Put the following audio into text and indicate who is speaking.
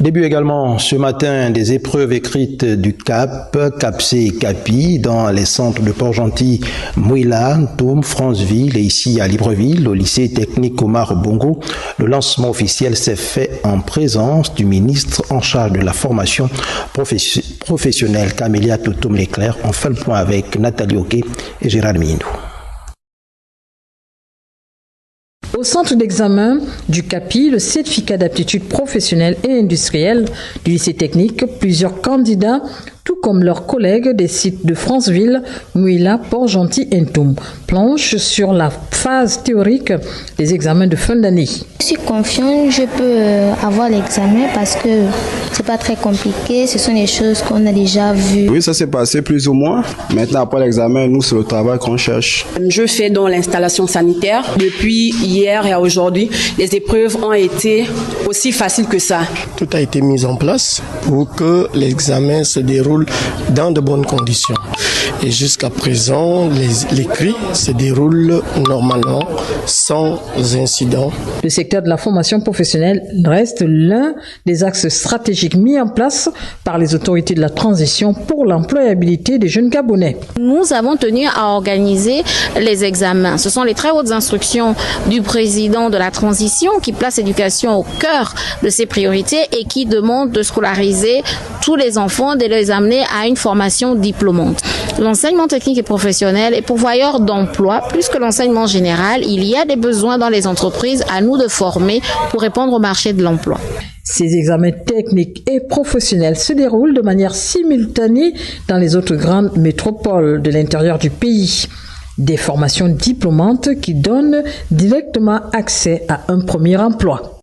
Speaker 1: Début également ce matin des épreuves écrites du CAP, CAPC et CAPI dans les centres de Port-Gentil, Mouila, Ntoum, Franceville et ici à Libreville, au lycée technique Omar Bongo. Le lancement officiel s'est fait en présence du ministre en charge de la formation professionnelle, Camélia Totom-Leclerc. On fait le point avec Nathalie Oké et Gérard Mindou.
Speaker 2: Au centre d'examen du CAPI, le certificat d'aptitude professionnelle et industrielle du lycée technique, plusieurs candidats, tout comme leurs collègues des sites de Franceville, Mouila, Port-Gentil et Ntoum, planchent sur la phase théorique des examens de fin d'année.
Speaker 3: Je suis confiante, je peux avoir l'examen parce que c'est pas très compliqué, ce sont des choses qu'on a déjà vues.
Speaker 4: Oui, ça s'est passé plus ou moins. Maintenant, après l'examen, nous, c'est le travail qu'on cherche.
Speaker 5: Je fais dans l'installation sanitaire. Depuis hier et à aujourd'hui, les épreuves ont été aussi faciles que ça.
Speaker 6: Tout a été mis en place pour que l'examen se déroule dans de bonnes conditions. Et jusqu'à présent, l'écrit se déroule normalement, sans incident.
Speaker 2: Le secteur de la formation professionnelle reste l'un des axes stratégiques mis en place par les autorités de la transition pour l'employabilité des jeunes Gabonais.
Speaker 7: Nous avons tenu à organiser les examens. Ce sont les très hautes instructions du président de la transition qui place l'éducation au cœur de ses priorités et qui demande de scolariser tous les enfants, de les amener à une formation diplômante. L'enseignement technique et professionnel est pourvoyeur d'emplois. Plus que l'enseignement général, il y a des besoins dans les entreprises à nous de former pour répondre au marché de l'emploi.
Speaker 2: Ces examens techniques et professionnels se déroulent de manière simultanée dans les autres grandes métropoles de l'intérieur du pays. Des formations diplômantes qui donnent directement accès à un premier emploi.